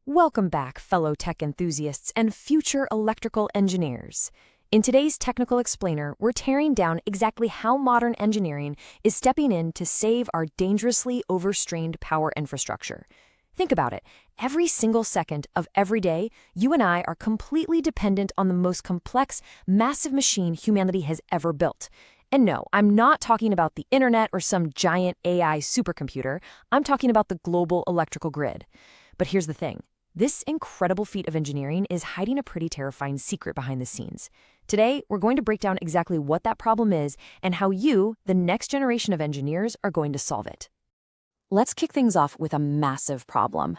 Welcome back, fellow tech enthusiasts and future electrical engineers. In today's Technical Explainer, we're tearing down exactly how modern engineering is stepping in to save our dangerously overstrained power infrastructure. Think about it. Every single second of every day, you and I are completely dependent on the most complex, massive machine humanity has ever built. And no, I'm not talking about the internet or some giant AI supercomputer. I'm talking about the global electrical grid. But here's the thing. This incredible feat of engineering is hiding a pretty terrifying secret behind the scenes. Today, we're going to break down exactly what that problem is and how you, the next generation of engineers, are going to solve it. Let's kick things off with a massive problem.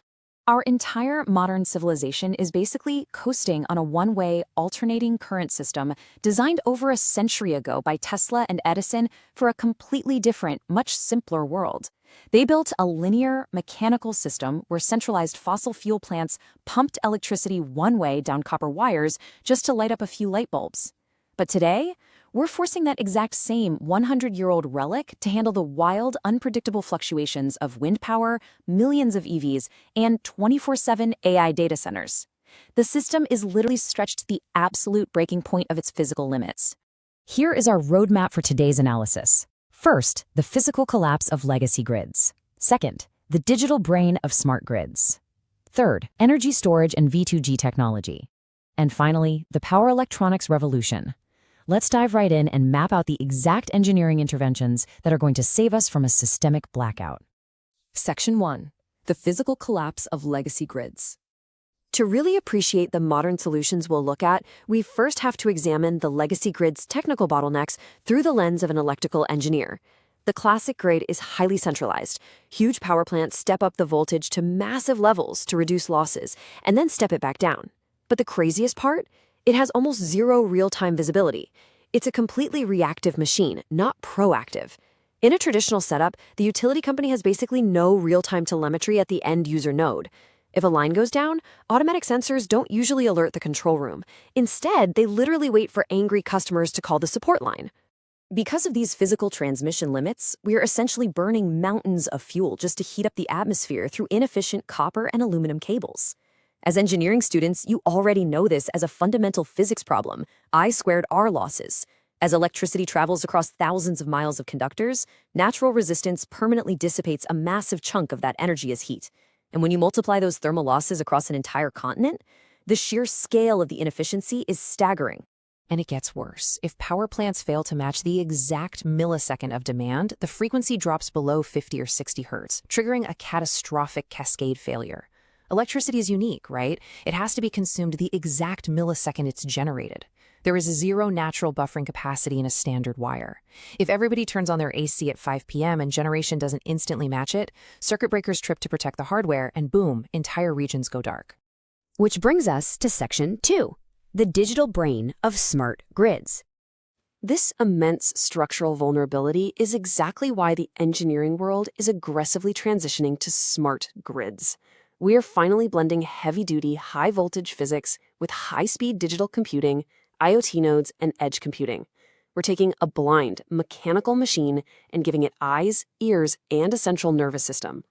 Our entire modern civilization is basically coasting on a one-way alternating current system designed over a century ago by Tesla and Edison for a completely different, much simpler world. They built a linear, mechanical system where centralized fossil fuel plants pumped electricity one way down copper wires just to light up a few light bulbs. But today, we're forcing that exact same 100-year-old relic to handle the wild, unpredictable fluctuations of wind power, millions of EVs, and 24/7 AI data centers. The system is literally stretched to the absolute breaking point of its physical limits. Here is our roadmap for today's analysis. First, the physical collapse of legacy grids. Second, the digital brain of smart grids. Third, energy storage and V2G technology. And finally, the power electronics revolution. Let's dive right in and map out the exact engineering interventions that are going to save us from a systemic blackout. Section 1. The physical collapse of legacy grids. To really appreciate the modern solutions we'll look at, we first have to examine the legacy grid's technical bottlenecks through the lens of an electrical engineer. The classic grid is highly centralized. Huge power plants step up the voltage to massive levels to reduce losses, and then step it back down. But the craziest part? It has almost zero real-time visibility. It's a completely reactive machine, not proactive. In a traditional setup, the utility company has basically no real-time telemetry at the end-user node. If a line goes down, automatic sensors don't usually alert the control room. Instead, they literally wait for angry customers to call the support line. Because of these physical transmission limits, we are essentially burning mountains of fuel just to heat up the atmosphere through inefficient copper and aluminum cables. As engineering students, you already know this as a fundamental physics problem, I squared R losses. As electricity travels across thousands of miles of conductors, natural resistance permanently dissipates a massive chunk of that energy as heat. And when you multiply those thermal losses across an entire continent, the sheer scale of the inefficiency is staggering. And it gets worse. If power plants fail to match the exact millisecond of demand, the frequency drops below 50 or 60 hertz, triggering a catastrophic cascade failure. Electricity is unique, right? It has to be consumed the exact millisecond it's generated. There is zero natural buffering capacity in a standard wire. If everybody turns on their AC at 5 p.m. and generation doesn't instantly match it, circuit breakers trip to protect the hardware, and boom, entire regions go dark. Which brings us to Section 2, the digital brain of smart grids. This immense structural vulnerability is exactly why the engineering world is aggressively transitioning to smart grids. We are finally blending heavy-duty, high-voltage physics with high-speed digital computing, IoT nodes, and edge computing. We're taking a blind, mechanical machine and giving it eyes, ears, and a central nervous system.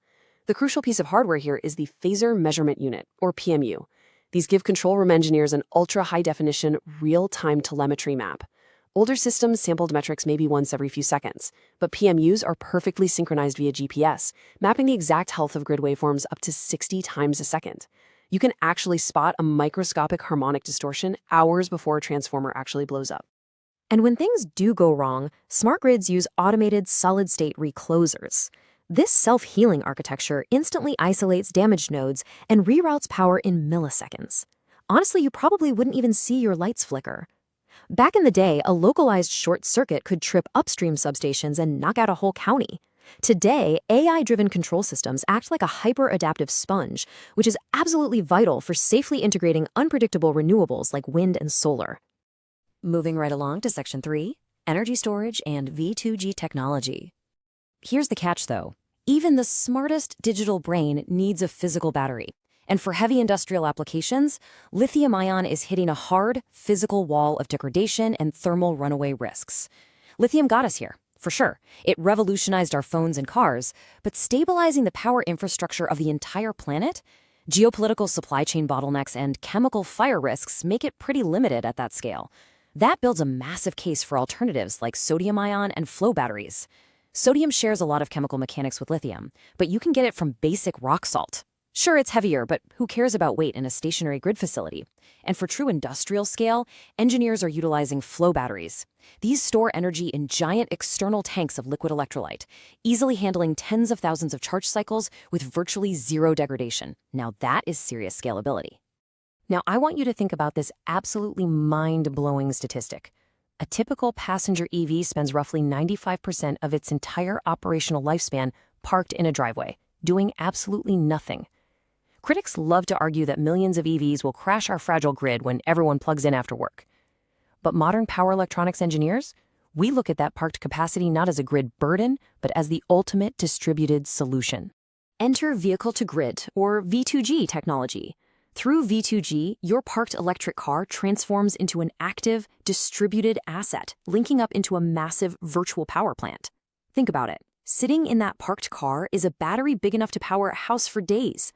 The crucial piece of hardware here is the Phasor Measurement Unit, or PMU. These give control room engineers an ultra-high-definition, real-time telemetry map. Older systems sampled metrics maybe once every few seconds, but PMUs are perfectly synchronized via GPS, mapping the exact health of grid waveforms up to 60 times a second. You can actually spot a microscopic harmonic distortion hours before a transformer actually blows up. And when things do go wrong, smart grids use automated solid-state reclosers. This self-healing architecture instantly isolates damaged nodes and reroutes power in milliseconds. Honestly, you probably wouldn't even see your lights flicker. Back in the day, a localized short circuit could trip upstream substations and knock out a whole county. Today, AI-driven control systems act like a hyper-adaptive sponge, which is absolutely vital for safely integrating unpredictable renewables like wind and solar. Moving right along to Section 3, energy storage and V2G technology. Here's the catch, though. Even the smartest digital brain needs a physical battery. And for heavy industrial applications, lithium-ion is hitting a hard, physical wall of degradation and thermal runaway risks. Lithium got us here, for sure. It revolutionized our phones and cars, but stabilizing the power infrastructure of the entire planet? Geopolitical supply chain bottlenecks and chemical fire risks make it pretty limited at that scale. That builds a massive case for alternatives like sodium-ion and flow batteries. Sodium shares a lot of chemical mechanics with lithium, but you can get it from basic rock salt. Sure, it's heavier, but who cares about weight in a stationary grid facility? And for true industrial scale, engineers are utilizing flow batteries. These store energy in giant external tanks of liquid electrolyte, easily handling tens of thousands of charge cycles with virtually zero degradation. Now that is serious scalability. Now I want you to think about this absolutely mind-blowing statistic. A typical passenger EV spends roughly 95% of its entire operational lifespan parked in a driveway, doing absolutely nothing. Critics love to argue that millions of EVs will crash our fragile grid when everyone plugs in after work. But modern power electronics engineers, we look at that parked capacity not as a grid burden, but as the ultimate distributed solution. Enter vehicle-to-grid, or V2G technology. Through V2G, your parked electric car transforms into an active, distributed asset, linking up into a massive virtual power plant. Think about it. Sitting in that parked car is a battery big enough to power a house for days.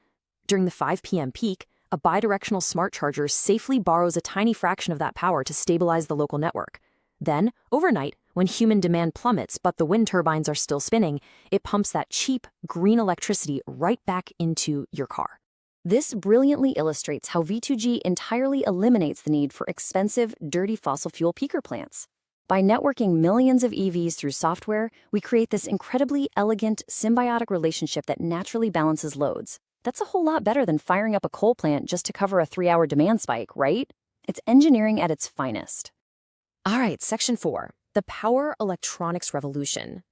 During the 5 p.m. peak, a bidirectional smart charger safely borrows a tiny fraction of that power to stabilize the local network. Then, overnight, when human demand plummets but the wind turbines are still spinning, it pumps that cheap, green electricity right back into your car. This brilliantly illustrates how V2G entirely eliminates the need for expensive, dirty fossil fuel peaker plants. By networking millions of EVs through software, we create this incredibly elegant, symbiotic relationship that naturally balances loads. That's a whole lot better than firing up a coal plant just to cover a 3-hour demand spike, right? It's engineering at its finest. All right, Section 4, the power electronics revolution.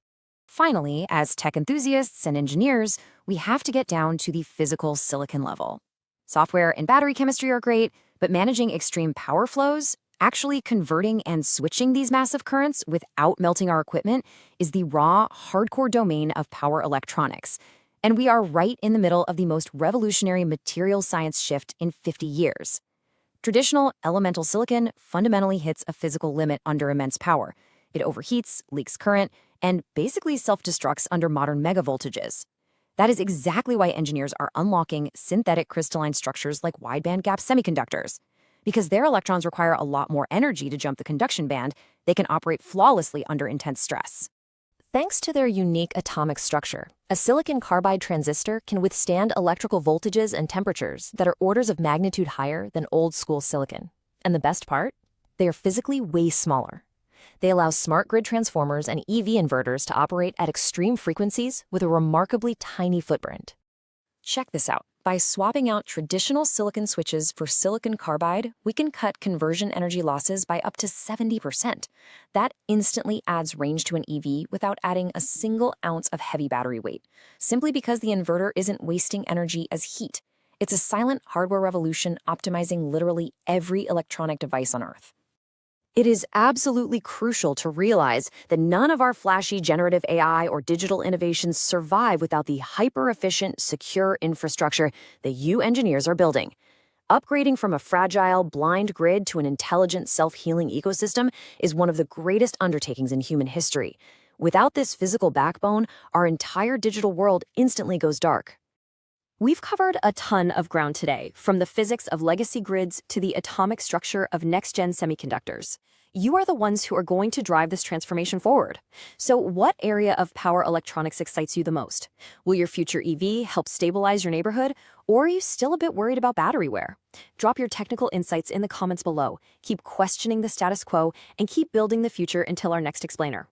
Finally, as tech enthusiasts and engineers, we have to get down to the physical silicon level. Software and battery chemistry are great, but managing extreme power flows, actually converting and switching these massive currents without melting our equipment, is the raw, hardcore domain of power electronics. And we are right in the middle of the most revolutionary material science shift in 50 years. Traditional elemental silicon fundamentally hits a physical limit under immense power. It overheats, leaks current, and basically self-destructs under modern megavoltages. That is exactly why engineers are unlocking synthetic crystalline structures like wide-band gap semiconductors. Because their electrons require a lot more energy to jump the conduction band, they can operate flawlessly under intense stress. Thanks to their unique atomic structure, a silicon carbide transistor can withstand electrical voltages and temperatures that are orders of magnitude higher than old-school silicon. And the best part? They are physically way smaller. They allow smart grid transformers and EV inverters to operate at extreme frequencies with a remarkably tiny footprint. Check this out. By swapping out traditional silicon switches for silicon carbide, we can cut conversion energy losses by up to 70%. That instantly adds range to an EV without adding a single ounce of heavy battery weight, simply because the inverter isn't wasting energy as heat. It's a silent hardware revolution optimizing literally every electronic device on Earth. It is absolutely crucial to realize that none of our flashy generative AI or digital innovations survive without the hyper-efficient, secure infrastructure that you engineers are building. Upgrading from a fragile, blind grid to an intelligent, self-healing ecosystem is one of the greatest undertakings in human history. Without this physical backbone, our entire digital world instantly goes dark. We've covered a ton of ground today, from the physics of legacy grids to the atomic structure of next-gen semiconductors. You are the ones who are going to drive this transformation forward. So what area of power electronics excites you the most? Will your future EV help stabilize your neighborhood, or are you still a bit worried about battery wear? Drop your technical insights in the comments below. Keep questioning the status quo and keep building the future until our next explainer.